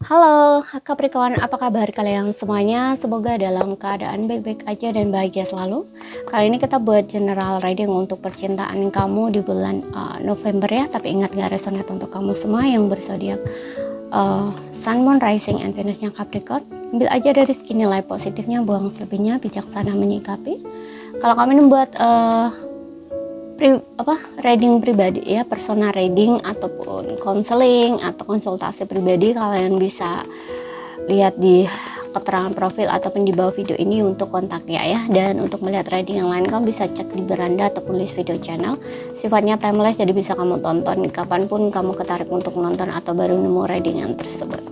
Halo Capricorn, apa kabar kalian semuanya? Semoga dalam keadaan baik-baik aja dan bahagia selalu. Kali ini kita buat general reading untuk percintaan kamu di bulan November ya. Tapi ingat gak resonate untuk kamu semua yang berzodiak Sun, Moon, Rising, and Venusnya Capricorn. Ambil aja dari segi nilai positifnya, buang selebihnya, bijaksana menyikapi. Kalau kamu ini buat reading pribadi ya, personal reading ataupun konseling atau konsultasi pribadi, kalian bisa lihat di keterangan profil ataupun di bawah video ini untuk kontaknya ya. Dan untuk melihat reading yang lain kamu bisa cek di beranda ataupun list video channel, sifatnya timeless, jadi bisa kamu tonton kapanpun kamu ketarik untuk nonton atau baru nemu reading yang tersebut.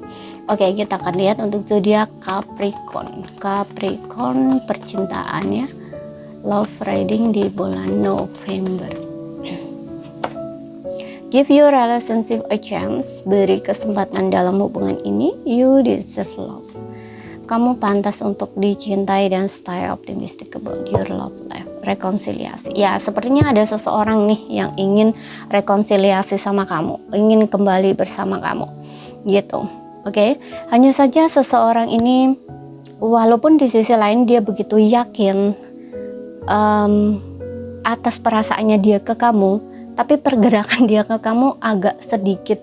Oke, kita akan lihat untuk zodiak Capricorn percintaannya, love reading di bulan November. Give your relationship a chance. Beri kesempatan dalam hubungan ini. You deserve love. Kamu pantas untuk dicintai dan stay optimistic about your love life. Rekonsiliasi. Ya, sepertinya ada seseorang nih yang ingin rekonsiliasi sama kamu, ingin kembali bersama kamu. Gitu. Oke. Hanya saja seseorang ini, walaupun di sisi lain dia begitu yakin atas perasaannya dia ke kamu, tapi pergerakan dia ke kamu agak sedikit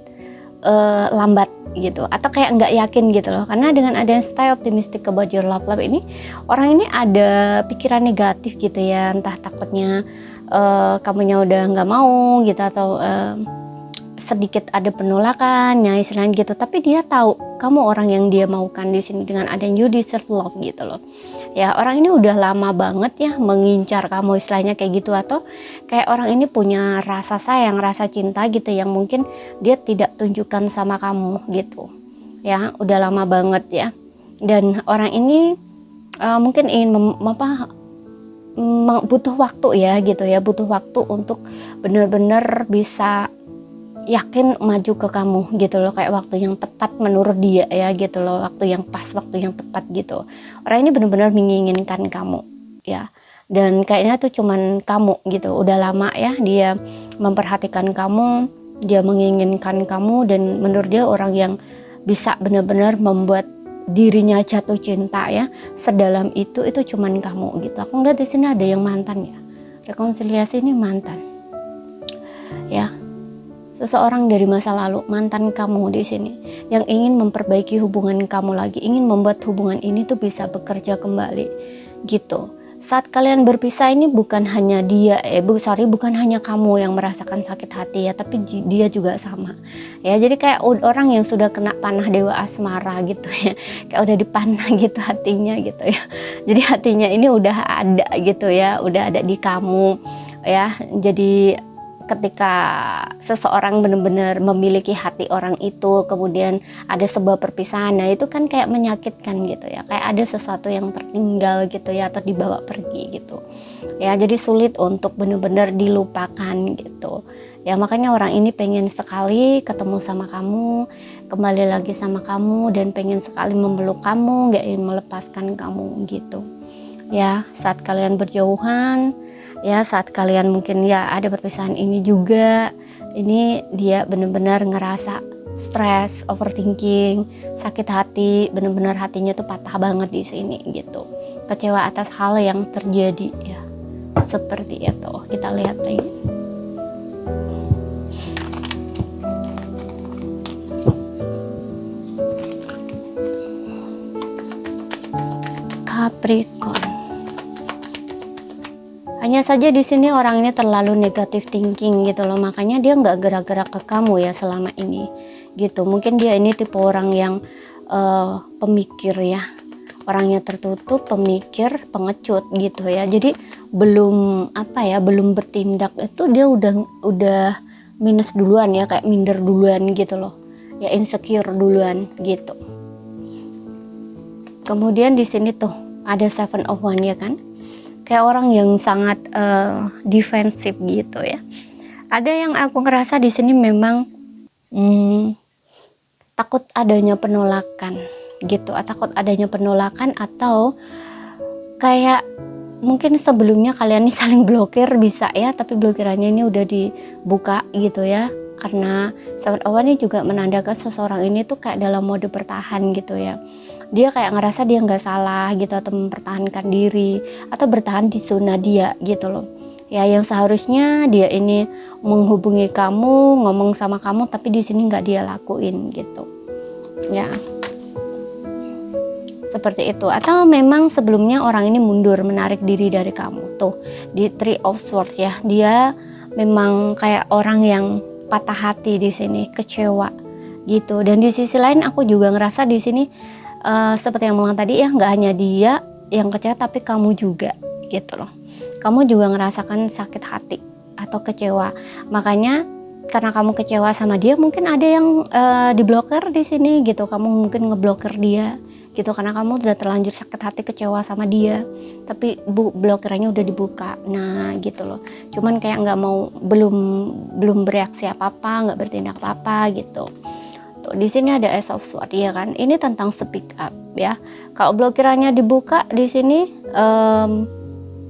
lambat gitu, atau kayak nggak yakin gitu loh. Karena dengan adanya stay optimistic about your love life ini, orang ini ada pikiran negatif gitu ya, entah takutnya kamunya udah nggak mau gitu, atau sedikit ada penolakan ya istilahnya gitu. Tapi dia tahu kamu orang yang dia maukan di sini dengan adanya you deserve love gitu loh. Ya, orang ini udah lama banget ya mengincar kamu istilahnya kayak gitu, atau kayak orang ini punya rasa sayang, rasa cinta gitu yang mungkin dia tidak tunjukkan sama kamu gitu. Ya, udah lama banget ya. Dan orang ini mungkin ingin butuh waktu ya gitu ya, butuh waktu untuk benar-benar bisa yakin maju ke kamu gitu loh, kayak waktu yang tepat menurut dia ya gitu loh, waktu yang pas, waktu yang tepat gitu. Orang ini benar-benar menginginkan kamu ya, dan kayaknya tuh cuman kamu gitu. Udah lama ya dia memperhatikan kamu, dia menginginkan kamu, dan menurut dia orang yang bisa benar-benar membuat dirinya jatuh cinta ya, sedalam itu cuman kamu gitu. Aku ngeliat di sini ada yang mantan ya, rekonsiliasi ini mantan ya. Seseorang dari masa lalu, mantan kamu di sini, yang ingin memperbaiki hubungan kamu lagi, ingin membuat hubungan ini tuh bisa bekerja kembali gitu. Saat kalian berpisah ini bukan hanya dia, bukan hanya kamu yang merasakan sakit hati ya, tapi dia juga sama ya. Jadi kayak orang yang sudah kena panah dewa asmara gitu ya, kayak udah dipanah gitu hatinya gitu ya. Jadi hatinya ini udah ada gitu ya, udah ada di kamu ya. Jadi ketika seseorang benar-benar memiliki hati orang itu, kemudian ada sebuah perpisahan, nah itu kan kayak menyakitkan gitu ya, kayak ada sesuatu yang tertinggal gitu ya, atau dibawa pergi gitu ya. Jadi sulit untuk benar-benar dilupakan gitu ya. Makanya orang ini pengen sekali ketemu sama kamu, kembali lagi sama kamu, dan pengen sekali memeluk kamu, gak ingin melepaskan kamu gitu ya. Saat kalian berjauhan ya, saat kalian mungkin ya ada perpisahan ini juga, ini dia benar-benar ngerasa stres, overthinking, sakit hati, benar-benar hatinya tuh patah banget di sini gitu, kecewa atas hal yang terjadi ya, seperti itu. Kita lihat lagi. Capricorn. Hanya saja di sini orang ini terlalu negatif thinking gitu loh, makanya dia nggak gerak-gerak ke kamu ya selama ini gitu. Mungkin dia ini tipe orang yang pemikir ya, orangnya tertutup, pemikir, pengecut gitu ya. Jadi belum belum bertindak itu dia udah minus duluan ya, kayak minder duluan gitu loh ya, insecure duluan gitu. Kemudian di sini tuh ada 7 of Wands ya kan, kayak orang yang sangat defensif gitu ya. Ada yang aku ngerasa di sini memang takut adanya penolakan gitu, takut adanya penolakan, atau kayak mungkin sebelumnya kalian nih saling blokir bisa ya, tapi blokirannya ini udah dibuka gitu ya. karena sahabat awan ini juga menandakan seseorang ini tuh kayak dalam mode bertahan gitu ya. Dia kayak ngerasa dia nggak salah gitu, atau mempertahankan diri, atau bertahan di zona dia gitu loh ya, yang seharusnya dia ini menghubungi kamu, ngomong sama kamu, tapi di sini nggak dia lakuin gitu ya, seperti itu. Atau memang sebelumnya orang ini mundur, menarik diri dari kamu. Tuh di Three of Swords ya, dia memang kayak orang yang patah hati di sini, kecewa gitu. Dan di sisi lain aku juga ngerasa di sini seperti yang bilang tadi ya, nggak hanya dia yang kecewa, tapi kamu juga gitu loh. Kamu juga ngerasakan sakit hati atau kecewa. Makanya karena kamu kecewa sama dia, mungkin ada yang diblokir di sini gitu. Kamu mungkin ngeblokir dia gitu karena kamu udah terlanjur sakit hati, kecewa sama dia, tapi blokirannya udah dibuka. Nah gitu loh. Cuman kayak nggak mau, belum bereaksi apa-apa, nggak bertindak apa-apa gitu. Tuh, di sini ada Ace of Swords ya kan. Ini tentang speak up ya. Kalau blokirannya dibuka di sini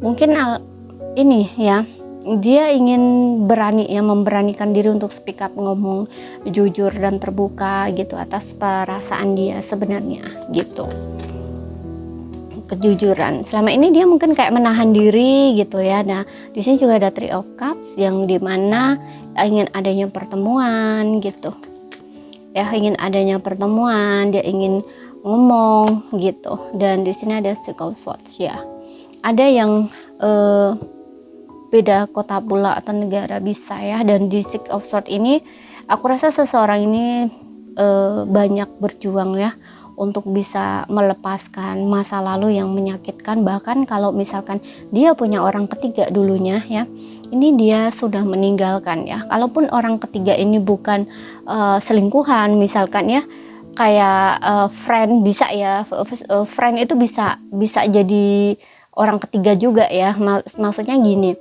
mungkin ini ya, dia ingin berani ya, memberanikan diri untuk speak up, ngomong jujur dan terbuka gitu atas perasaan dia sebenarnya gitu. Kejujuran. Selama ini dia mungkin kayak menahan diri gitu ya. Nah, di sini juga ada Three of Cups yang dimana ingin adanya pertemuan gitu. Ya, ingin adanya pertemuan, dia ingin ngomong gitu. Dan di sini ada Six of Swords ya. Ada yang beda kota pula atau negara bisa ya. Dan di Six of Swords ini aku rasa seseorang ini banyak berjuang ya untuk bisa melepaskan masa lalu yang menyakitkan. Bahkan kalau misalkan dia punya orang ketiga dulunya ya, ini dia sudah meninggalkan ya. Kalaupun orang ketiga ini bukan selingkuhan misalkan ya, kayak friend bisa ya, friend itu bisa jadi orang ketiga juga ya. Maksudnya gini,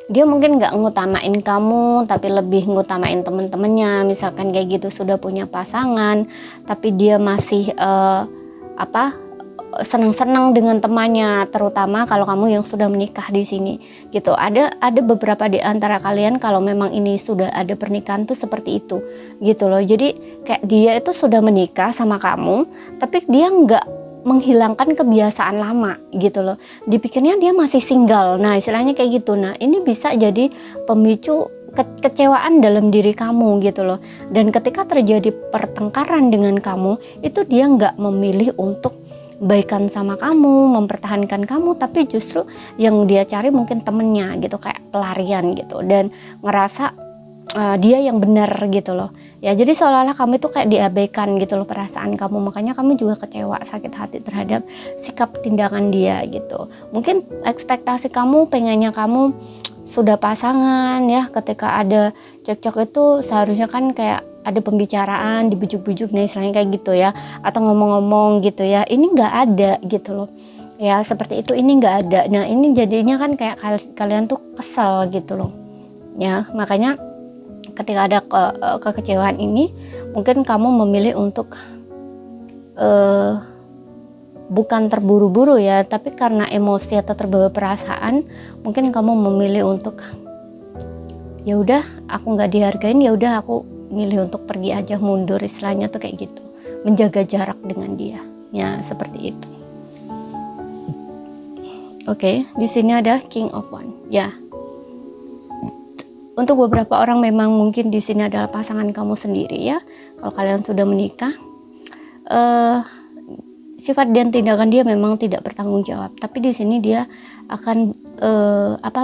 dia mungkin nggak ngutamain kamu, tapi lebih ngutamain temen-temennya, misalkan kayak gitu. Sudah punya pasangan tapi dia masih senang-senang dengan temannya, terutama kalau kamu yang sudah menikah di sini gitu. Ada beberapa di antara kalian kalau memang ini sudah ada pernikahan tuh seperti itu gitu loh. Jadi kayak dia itu sudah menikah sama kamu, tapi dia nggak menghilangkan kebiasaan lama gitu loh. Dipikirnya dia masih single. Nah, istilahnya kayak gitu. Nah, ini bisa jadi pemicu kekecewaan dalam diri kamu gitu loh. Dan ketika terjadi pertengkaran dengan kamu, itu dia nggak memilih untuk baikan sama kamu, mempertahankan kamu, tapi justru yang dia cari mungkin temennya gitu, kayak pelarian gitu, dan ngerasa dia yang benar gitu loh ya. Jadi seolah-olah kamu itu kayak diabaikan gitu loh perasaan kamu, makanya kamu juga kecewa, sakit hati terhadap sikap tindakan dia gitu. Mungkin ekspektasi kamu, pengennya kamu sudah pasangan ya, ketika ada cekcok itu seharusnya kan kayak ada pembicaraan, dibujuk-bujuk nih istilahnya kayak gitu ya, atau ngomong-ngomong gitu ya. Ini nggak ada gitu loh ya, seperti itu. Ini nggak ada. Nah, ini jadinya kan kayak kalian tuh kesel gitu loh ya. Makanya ketika ada kekecewaan ini, mungkin kamu memilih untuk bukan terburu-buru ya, tapi karena emosi atau terbawa perasaan, mungkin kamu memilih untuk ya udah aku nggak dihargain, ya udah aku milih untuk pergi aja, mundur, istilahnya tuh kayak gitu, menjaga jarak dengan dia ya, seperti itu. Oke, di sini ada King of Wands ya. Untuk beberapa orang memang mungkin di sini adalah pasangan kamu sendiri ya. Kalau kalian sudah menikah, sifat dan tindakan dia memang tidak bertanggung jawab, tapi di sini dia akan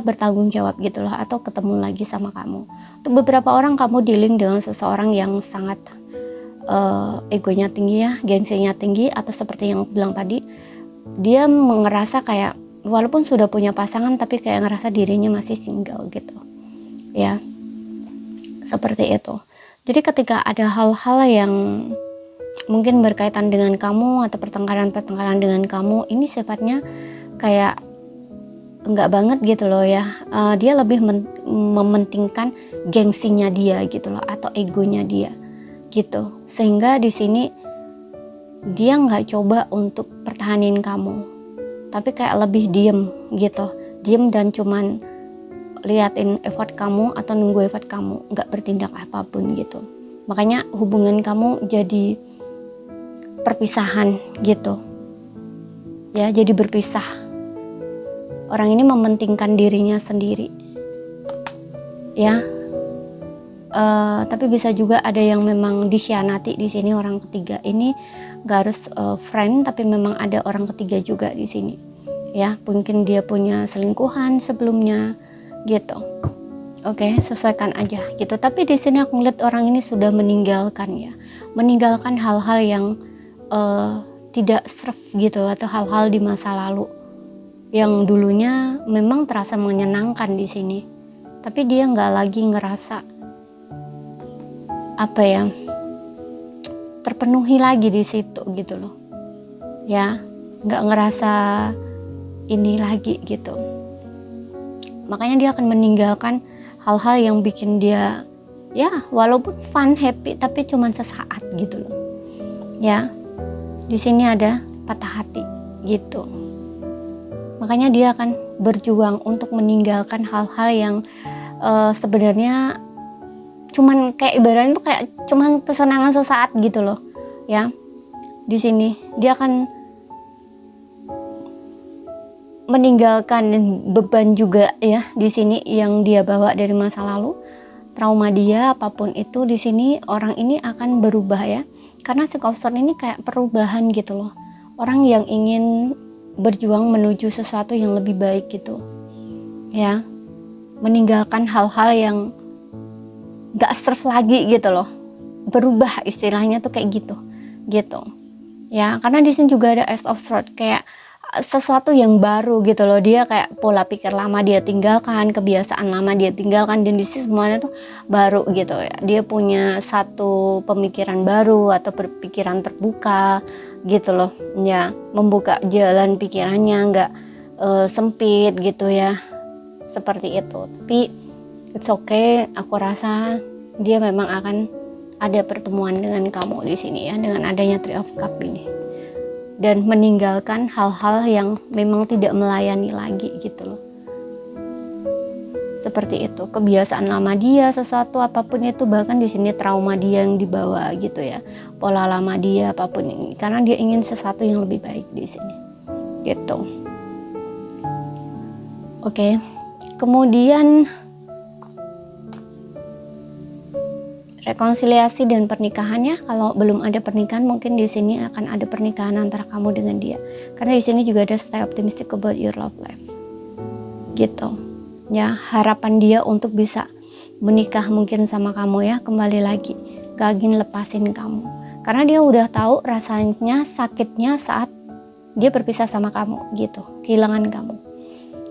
bertanggung jawab gitu loh, atau ketemu lagi sama kamu. Untuk beberapa orang kamu dealing dengan seseorang yang sangat egonya tinggi ya, gengsinya tinggi, atau seperti yang aku bilang tadi, dia ngerasa kayak walaupun sudah punya pasangan tapi kayak ngerasa dirinya masih single gitu ya, seperti itu. Jadi ketika ada hal-hal yang mungkin berkaitan dengan kamu atau pertengkaran dengan kamu, ini sifatnya kayak enggak banget gitu loh ya. Dia lebih mementingkan gengsinya dia gitu loh, atau egonya dia gitu, sehingga di sini dia nggak coba untuk pertahanin kamu, tapi kayak lebih diem gitu, diem dan cuman liatin effort kamu atau nunggu effort kamu, nggak bertindak apapun gitu. Makanya hubungan kamu jadi perpisahan gitu ya, jadi berpisah. Orang ini mementingkan dirinya sendiri ya. Tapi bisa juga ada yang memang dikhianati di sini, orang ketiga ini nggak harus friend, tapi memang ada orang ketiga juga di sini ya. Mungkin dia punya selingkuhan sebelumnya gitu. Oke, sesuaikan aja gitu. Tapi di sini aku ngeliat orang ini sudah meninggalkan ya, meninggalkan hal-hal yang tidak serve gitu, atau hal-hal di masa lalu yang dulunya memang terasa menyenangkan di sini. Tapi dia nggak lagi ngerasa apa ya, terpenuhi lagi di situ gitu loh ya, nggak ngerasa ini lagi gitu. Makanya dia akan meninggalkan hal-hal yang bikin dia ya walaupun fun, happy, tapi cuman sesaat gitu loh ya. Di sini ada patah hati gitu. Makanya dia akan berjuang untuk meninggalkan hal-hal yang sebenarnya cuman kayak ibaratnya tuh kayak cuman kesenangan sesaat gitu loh ya. Di sini dia akan meninggalkan beban juga ya di sini yang dia bawa dari masa lalu, trauma dia, apapun itu. Di sini orang ini akan berubah ya, karena si Kauser ini kayak perubahan gitu loh, orang yang ingin berjuang menuju sesuatu yang lebih baik gitu ya, meninggalkan hal-hal yang gak serve lagi gitu loh, berubah istilahnya tuh kayak gitu ya. Karena di sini juga ada Ace of Swords, kayak sesuatu yang baru gitu loh. Dia kayak pola pikir lama dia tinggalkan, kebiasaan lama dia tinggalkan, dan di sini semuanya tuh baru gitu ya. Dia punya satu pemikiran baru atau berpikiran terbuka gitu loh ya, membuka jalan pikirannya, nggak sempit gitu ya, seperti itu. Tapi it's okay, aku rasa dia memang akan ada pertemuan dengan kamu di sini ya, dengan adanya Three of Cups ini, dan meninggalkan hal-hal yang memang tidak melayani lagi gitu loh. Seperti itu, kebiasaan lama dia, sesuatu apapun itu, bahkan di sini trauma dia yang dibawa gitu ya, pola lama dia, apapun ini, karena dia ingin sesuatu yang lebih baik di sini gitu. Oke. Kemudian rekonsiliasi dan pernikahannya, kalau belum ada pernikahan, mungkin di sini akan ada pernikahan antara kamu dengan dia. Karena di sini juga ada stay optimistic about your love life. Gitu. Ya, harapan dia untuk bisa menikah mungkin sama kamu ya, kembali lagi, gak ingin lepasin kamu. Karena dia udah tahu rasanya sakitnya saat dia berpisah sama kamu gitu, kehilangan kamu.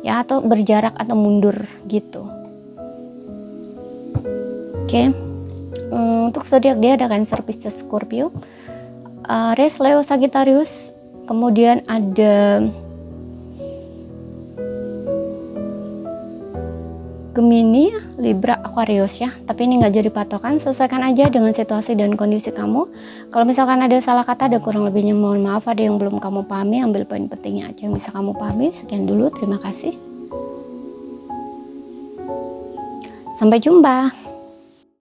Ya, atau berjarak atau mundur gitu. Oke. Untuk zodiak dia ada Cancer, Pisces, Scorpio, Aries, Leo, Sagittarius. Kemudian ada Gemini, Libra, Aquarius ya. Tapi ini nggak jadi patokan, sesuaikan aja dengan situasi dan kondisi kamu. Kalau misalkan ada salah kata, ada kurang lebihnya mohon maaf. Ada yang belum kamu pahami, ambil poin pentingnya aja yang bisa kamu pahami. Sekian dulu, terima kasih. Sampai jumpa.